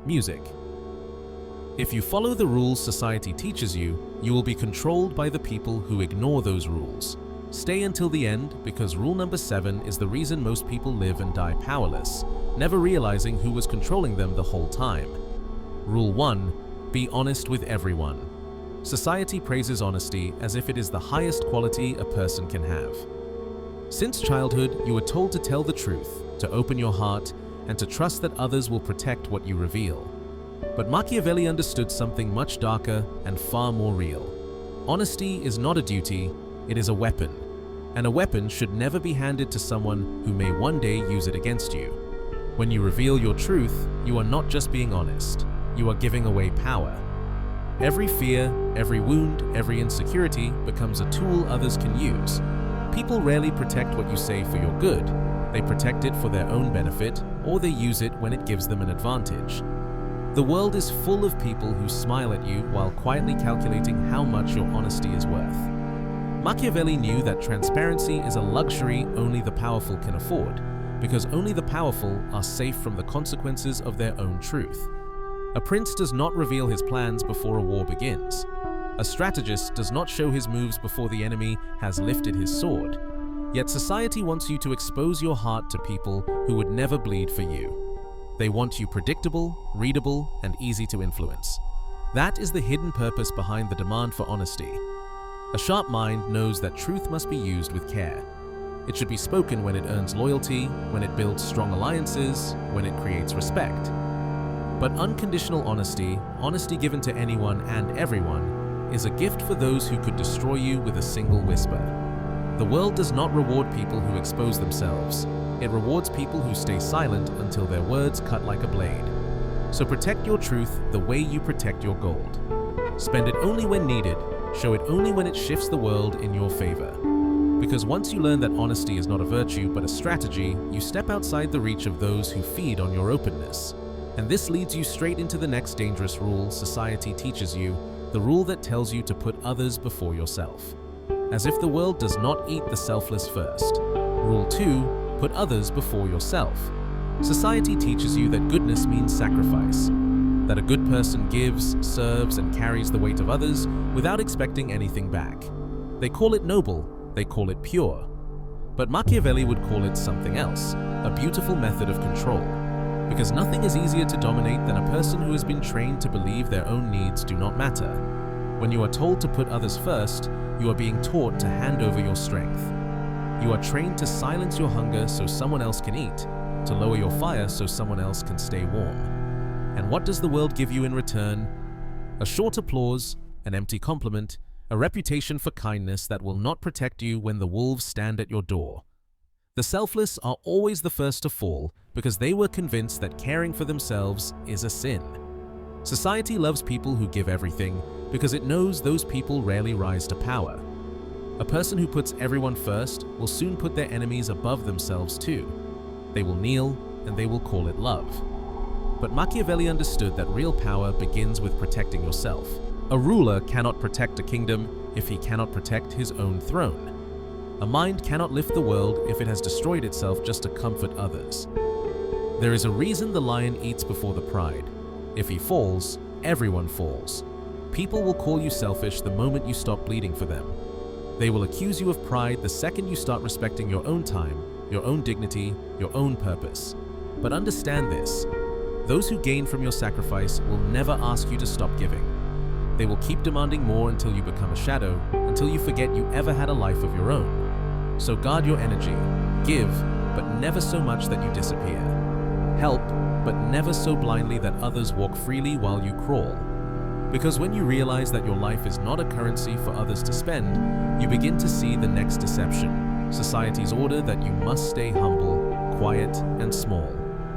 Music. If you follow the rules society teaches you, you will be controlled by the people who ignore those rules. Stay until the end, because rule number 7 is the reason most people live and die powerless, never realizing who was controlling them the whole time. Rule 1. Be honest with everyone. Society praises honesty as if it is the highest quality a person can have. Since childhood, you were told to tell the truth, to open your heart, and to trust that others will protect what you reveal. But Machiavelli understood something much darker and far more real. Honesty is not a duty, it is a weapon. And a weapon should never be handed to someone who may one day use it against you. When you reveal your truth, you are not just being honest, you are giving away power. Every fear, every wound, every insecurity becomes a tool others can use. People rarely protect what you say for your good. They protect it for their own benefit, or they use it when it gives them an advantage. The world is full of people who smile at you while quietly calculating how much your honesty is worth. Machiavelli knew that transparency is a luxury only the powerful can afford, because only the powerful are safe from the consequences of their own truth. A prince does not reveal his plans before a war begins. A strategist does not show his moves before the enemy has lifted his sword. Yet society wants you to expose your heart to people who would never bleed for you. They want you predictable, readable, and easy to influence. That is the hidden purpose behind the demand for honesty. A sharp mind knows that truth must be used with care. It should be spoken when it earns loyalty, when it builds strong alliances, when it creates respect. But unconditional honesty, honesty given to anyone and everyone, is a gift for those who could destroy you with a single whisper. The world does not reward people who expose themselves. It rewards people who stay silent until their words cut like a blade. So protect your truth the way you protect your gold. Spend it only when needed, show it only when it shifts the world in your favor. Because once you learn that honesty is not a virtue but a strategy, you step outside the reach of those who feed on your openness. And this leads you straight into the next dangerous rule society teaches you, the rule that tells you to put others before yourself. As if the world does not eat the selfless first. Rule 2. Put others before yourself. Society teaches you that goodness means sacrifice. That a good person gives, serves, and carries the weight of others without expecting anything back. They call it noble, they call it pure. But Machiavelli would call it something else, a beautiful method of control. Because nothing is easier to dominate than a person who has been trained to believe their own needs do not matter. When you are told to put others first, you are being taught to hand over your strength. You are trained to silence your hunger so someone else can eat, to lower your fire so someone else can stay warm. And what does the world give you in return? A short applause, an empty compliment, a reputation for kindness that will not protect you when the wolves stand at your door. The selfless are always the first to fall because they were convinced that caring for themselves is a sin. Society loves people who give everything because it knows those people rarely rise to power. A person who puts everyone first will soon put their enemies above themselves too. They will kneel and they will call it love. But Machiavelli understood that real power begins with protecting yourself. A ruler cannot protect a kingdom if he cannot protect his own throne. A mind cannot lift the world if it has destroyed itself just to comfort others. There is a reason the lion eats before the pride. If he falls, everyone falls. People will call you selfish the moment you stop bleeding for them. They will accuse you of pride the second you start respecting your own time, your own dignity, your own purpose. But understand this, those who gain from your sacrifice will never ask you to stop giving. They will keep demanding more until you become a shadow, until you forget you ever had a life of your own. So guard your energy, give, but never so much that you disappear. Help, but never so blindly that others walk freely while you crawl. Because when you realize that your life is not a currency for others to spend, you begin to see the next deception, society's order that you must stay humble, quiet, and small,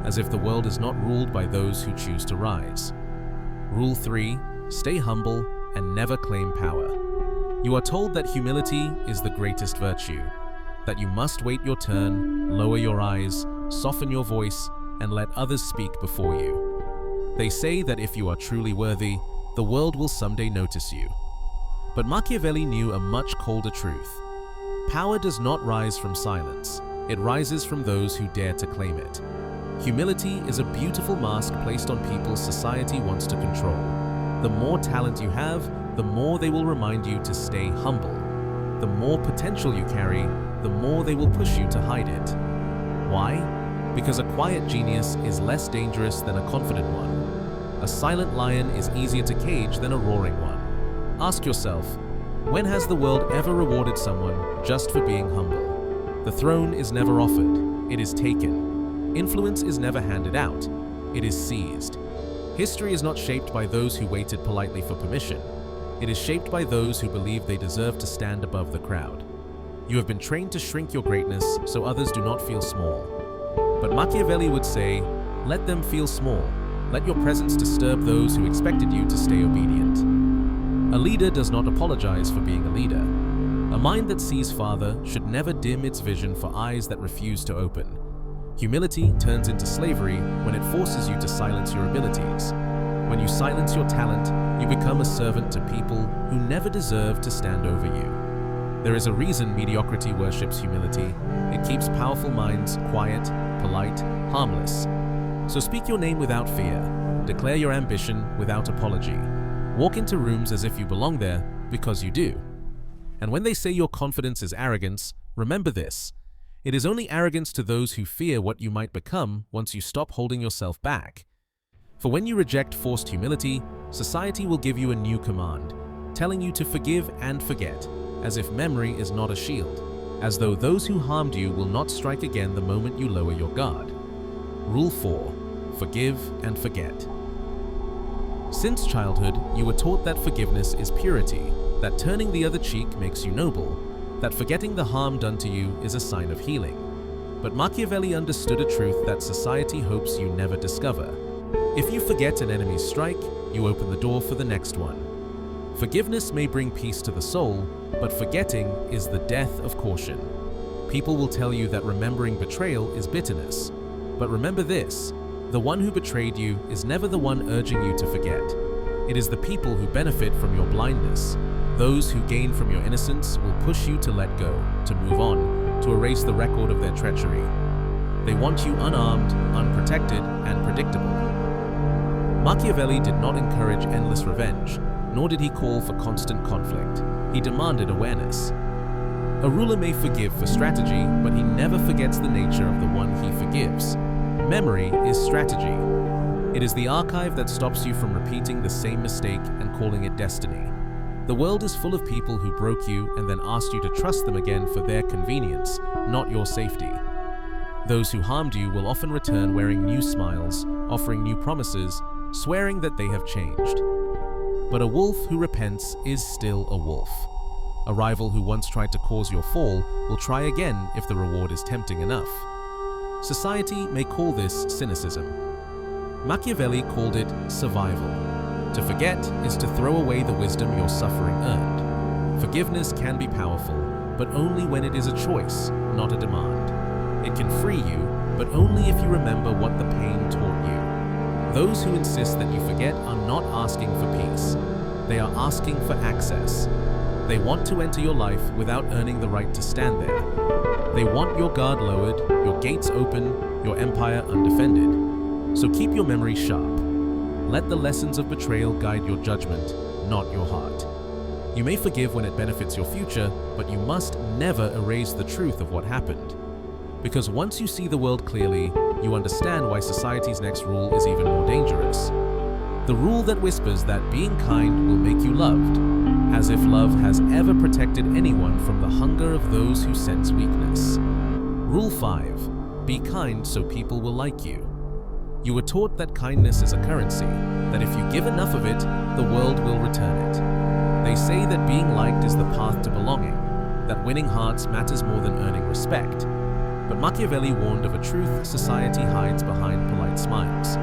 as if the world is not ruled by those who choose to rise. Rule 3. Stay humble and never claim power. You are told that humility is the greatest virtue, that you must wait your turn, lower your eyes, soften your voice, and let others speak before you. They say that if you are truly worthy, the world will someday notice you. But Machiavelli knew a much colder truth. Power does not rise from silence. It rises from those who dare to claim it. Humility is a beautiful mask placed on people society wants to control. The more talent you have, the more they will remind you to stay humble. The more potential you carry, the more they will push you to hide it. Why? Because a quiet genius is less dangerous than a confident one. A silent lion is easier to cage than a roaring one. Ask yourself, when has the world ever rewarded someone just for being humble? The throne is never offered, it is taken. Influence is never handed out, it is seized. History is not shaped by those who waited politely for permission. It is shaped by those who believe they deserve to stand above the crowd. You have been trained to shrink your greatness so others do not feel small. But Machiavelli would say, let them feel small. Let your presence disturb those who expected you to stay obedient. A leader does not apologize for being a leader. A mind that sees farther should never dim its vision for eyes that refuse to open. Humility turns into slavery when it forces you to silence your abilities. When you silence your talent, you become a servant to people who never deserve to stand over you. There is a reason mediocrity worships humility. It keeps powerful minds quiet, polite, harmless. So speak your name without fear. Declare your ambition without apology. Walk into rooms as if you belong there because you do. And when they say your confidence is arrogance, remember this. It is only arrogance to those who fear what you might become once you stop holding yourself back. For when you reject forced humility, society will give you a new command, telling you to forgive and forget, as if memory is not a shield, as though those who harmed you will not strike again the moment you lower your guard. Rule 4. Forgive and forget. Since childhood, you were taught that forgiveness is purity, that turning the other cheek makes you noble, that forgetting the harm done to you is a sign of healing. But Machiavelli understood a truth that society hopes you never discover. If you forget an enemy's strike, you open the door for the next one. Forgiveness may bring peace to the soul, but forgetting is the death of caution. People will tell you that remembering betrayal is bitterness. But remember this, the one who betrayed you is never the one urging you to forget. It is the people who benefit from your blindness. Those who gain from your innocence will push you to let go, to move on, to erase the record of their treachery. They want you unarmed, unprotected, and predictable. Machiavelli did not encourage endless revenge, nor did he call for constant conflict. He demanded awareness. A ruler may forgive for strategy, but he never forgets the nature of the one he forgives. Memory is strategy. It is the archive that stops you from repeating the same mistake and calling it destiny. The world is full of people who broke you and then asked you to trust them again for their convenience, not your safety. Those who harmed you will often return wearing new smiles, offering new promises, swearing that they have changed. But a wolf who repents is still a wolf. A rival who once tried to cause your fall will try again if the reward is tempting enough. Society may call this cynicism. Machiavelli called it survival. To forget is to throw away the wisdom your suffering earned. Forgiveness can be powerful, but only when it is a choice, not a demand. It can free you, but only if you remember what the pain taught you. Those who insist that you forget are not asking for peace. They are asking for access. They want to enter your life without earning the right to stand there. They want your guard lowered, your gates open, your empire undefended. So keep your memory sharp. Let the lessons of betrayal guide your judgment, not your heart. You may forgive when it benefits your future, but you must never erase the truth of what happened. Because once you see the world clearly, you understand why society's next rule is even more dangerous. The rule that whispers that being kind will make you loved, as if love has ever protected anyone from the hunger of those who sense weakness. Rule 5. Be kind so people will like you. You were taught that kindness is a currency, that if you give enough of it, the world will return it. They say that being liked is the path to belonging, that winning hearts matters more than earning respect. But Machiavelli warned of a truth society hides behind polite smiles.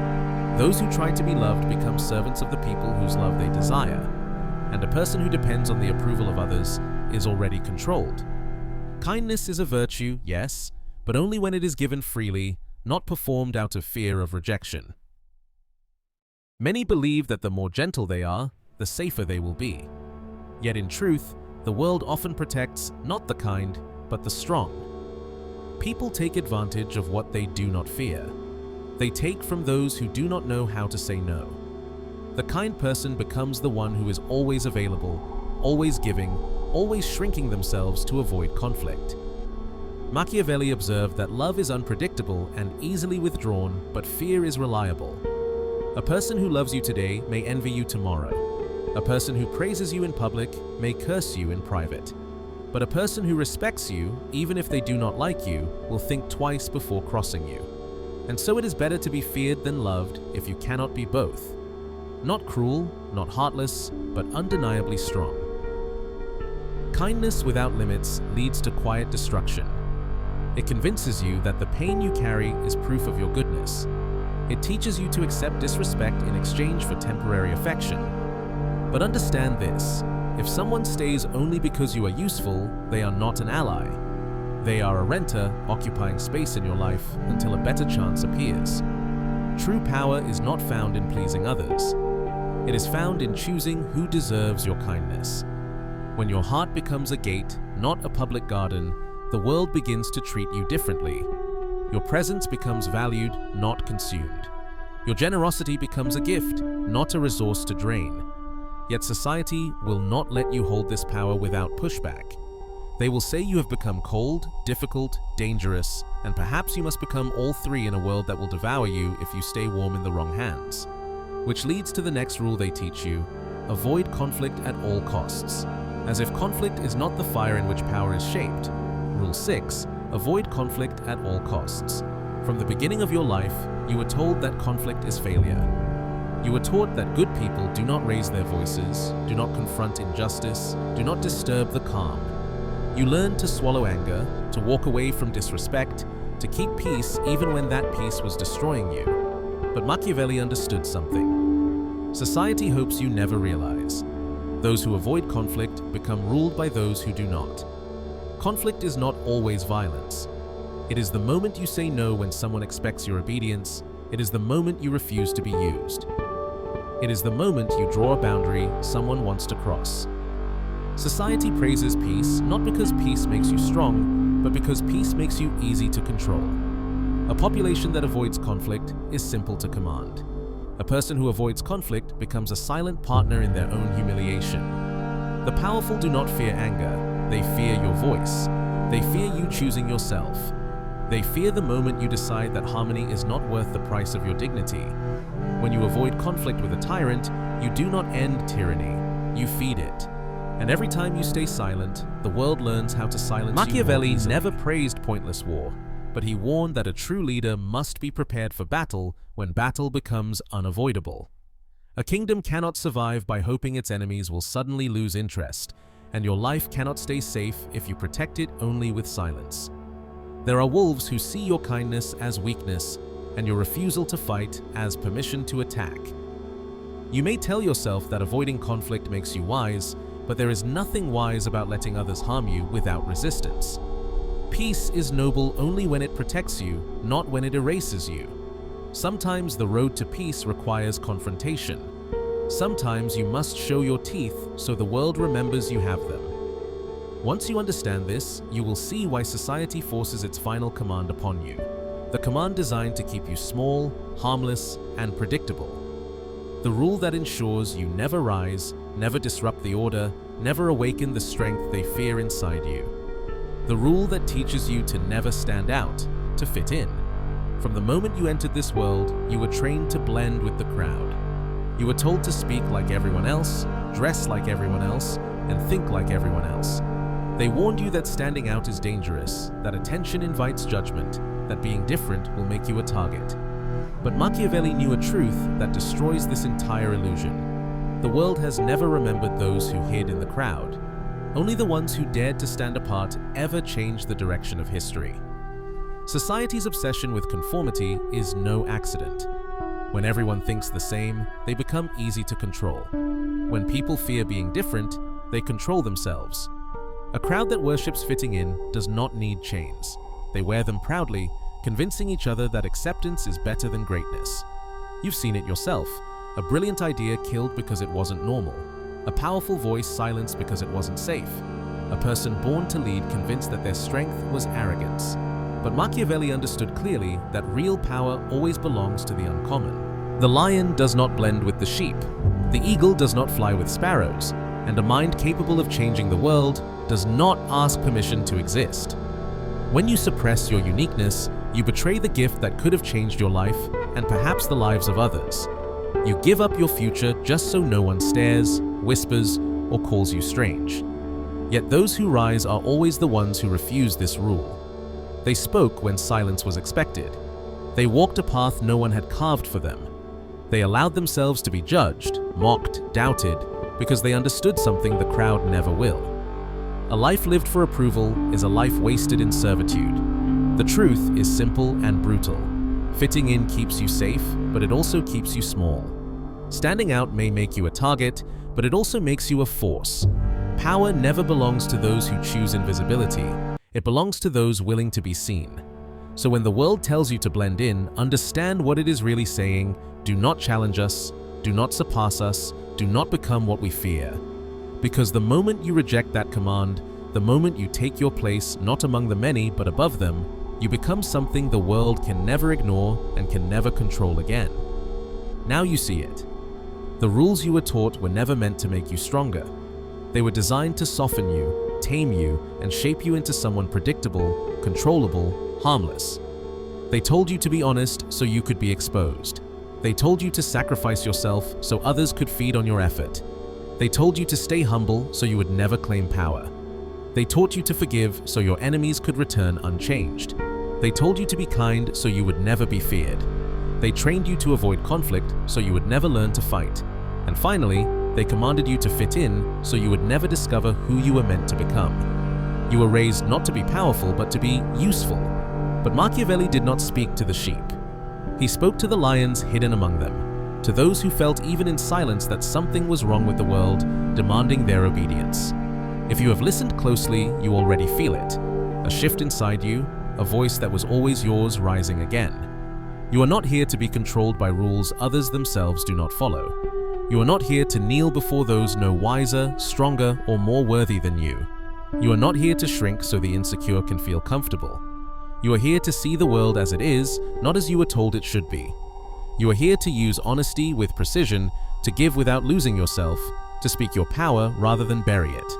Those who try to be loved become servants of the people whose love they desire, and a person who depends on the approval of others is already controlled. Kindness is a virtue, yes, but only when it is given freely, not performed out of fear of rejection. Many believe that the more gentle they are, the safer they will be. Yet in truth, the world often protects not the kind, but the strong. People take advantage of what they do not fear. They take from those who do not know how to say no. The kind person becomes the one who is always available, always giving, always shrinking themselves to avoid conflict. Machiavelli observed that love is unpredictable and easily withdrawn, but fear is reliable. A person who loves you today may envy you tomorrow. A person who praises you in public may curse you in private. But a person who respects you, even if they do not like you, will think twice before crossing you. And so it is better to be feared than loved if you cannot be both. Not cruel, not heartless, but undeniably strong. Kindness without limits leads to quiet destruction. It convinces you that the pain you carry is proof of your goodness. It teaches you to accept disrespect in exchange for temporary affection. But understand this, if someone stays only because you are useful, they are not an ally. They are a renter occupying space in your life until a better chance appears. True power is not found in pleasing others. It is found in choosing who deserves your kindness. When your heart becomes a gate, not a public garden, the world begins to treat you differently. Your presence becomes valued, not consumed. Your generosity becomes a gift, not a resource to drain. Yet society will not let you hold this power without pushback. They will say you have become cold, difficult, dangerous, and perhaps you must become all three in a world that will devour you if you stay warm in the wrong hands. Which leads to the next rule they teach you: avoid conflict at all costs. As if conflict is not the fire in which power is shaped. Rule 6. Avoid conflict at all costs. From the beginning of your life, you were told that conflict is failure. You were taught that good people do not raise their voices, do not confront injustice, do not disturb the calm. You learned to swallow anger, to walk away from disrespect, to keep peace even when that peace was destroying you. But Machiavelli understood something. Society hopes you never realize. Those who avoid conflict become ruled by those who do not. Conflict is not always violence. It is the moment you say no when someone expects your obedience. It is the moment you refuse to be used. It is the moment you draw a boundary someone wants to cross. Society praises peace not because peace makes you strong, but because peace makes you easy to control. A population that avoids conflict is simple to command. A person who avoids conflict becomes a silent partner in their own humiliation. The powerful do not fear anger, they fear your voice. They fear you choosing yourself. They fear the moment you decide that harmony is not worth the price of your dignity. When you avoid conflict with a tyrant, you do not end tyranny, you feed it. And every time you stay silent, the world learns how to silence you. Machiavelli never praised pointless war, but he warned that a true leader must be prepared for battle when battle becomes unavoidable. A kingdom cannot survive by hoping its enemies will suddenly lose interest, and your life cannot stay safe if you protect it only with silence. There are wolves who see your kindness as weakness and your refusal to fight as permission to attack. You may tell yourself that avoiding conflict makes you wise, but there is nothing wise about letting others harm you without resistance. Peace is noble only when it protects you, not when it erases you. Sometimes the road to peace requires confrontation. Sometimes you must show your teeth so the world remembers you have them. Once you understand this, you will see why society forces its final command upon you. The command designed to keep you small, harmless, and predictable. The rule that ensures you never rise, never disrupt the order, never awaken the strength they fear inside you. The rule that teaches you to never stand out, to fit in. From the moment you entered this world, you were trained to blend with the crowd. You were told to speak like everyone else, dress like everyone else, and think like everyone else. They warned you that standing out is dangerous, that attention invites judgment, that being different will make you a target. But Machiavelli knew a truth that destroys this entire illusion. The world has never remembered those who hid in the crowd. Only the ones who dared to stand apart ever changed the direction of history. Society's obsession with conformity is no accident. When everyone thinks the same, they become easy to control. When people fear being different, they control themselves. A crowd that worships fitting in does not need chains. They wear them proudly, convincing each other that acceptance is better than greatness. You've seen it yourself. A brilliant idea killed because it wasn't normal. A powerful voice silenced because it wasn't safe. A person born to lead convinced that their strength was arrogance. But Machiavelli understood clearly that real power always belongs to the uncommon. The lion does not blend with the sheep, the eagle does not fly with sparrows, and a mind capable of changing the world does not ask permission to exist. When you suppress your uniqueness, you betray the gift that could have changed your life and perhaps the lives of others. You give up your future just so no one stares, whispers, or calls you strange. Yet those who rise are always the ones who refuse this rule. They spoke when silence was expected. They walked a path no one had carved for them. They allowed themselves to be judged, mocked, doubted, because they understood something the crowd never will. A life lived for approval is a life wasted in servitude. The truth is simple and brutal. Fitting in keeps you safe, but it also keeps you small. Standing out may make you a target, but it also makes you a force. Power never belongs to those who choose invisibility. It belongs to those willing to be seen. So when the world tells you to blend in, understand what it is really saying. Do not challenge us, do not surpass us, do not become what we fear. Because the moment you reject that command, the moment you take your place not among the many but above them, you become something the world can never ignore and can never control again. Now you see it. The rules you were taught were never meant to make you stronger. They were designed to soften you, tame you, and shape you into someone predictable, controllable, harmless. They told you to be honest so you could be exposed. They told you to sacrifice yourself so others could feed on your effort. They told you to stay humble so you would never claim power. They taught you to forgive so your enemies could return unchanged. They told you to be kind so you would never be feared. They trained you to avoid conflict so you would never learn to fight. And finally, they commanded you to fit in so you would never discover who you were meant to become. You were raised not to be powerful but to be useful. But Machiavelli did not speak to the sheep. He spoke to the lions hidden among them, to those who felt even in silence that something was wrong with the world, demanding their obedience. If you have listened closely, you already feel it. A shift inside you, a voice that was always yours rising again. You are not here to be controlled by rules others themselves do not follow. You are not here to kneel before those no wiser, stronger, or more worthy than you. You are not here to shrink so the insecure can feel comfortable. You are here to see the world as it is, not as you were told it should be. You are here to use honesty with precision, to give without losing yourself, to speak your power rather than bury it.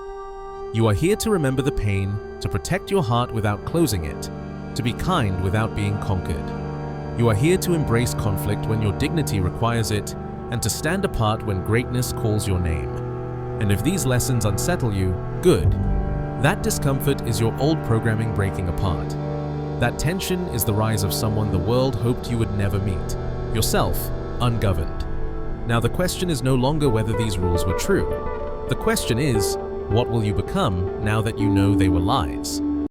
You are here to remember the pain, to protect your heart without closing it, to be kind without being conquered. You are here to embrace conflict when your dignity requires it, and to stand apart when greatness calls your name. And if these lessons unsettle you, good. That discomfort is your old programming breaking apart. That tension is the rise of someone the world hoped you would never meet, yourself, ungoverned. Now the question is no longer whether these rules were true. The question is, what will you become now that you know they were lies?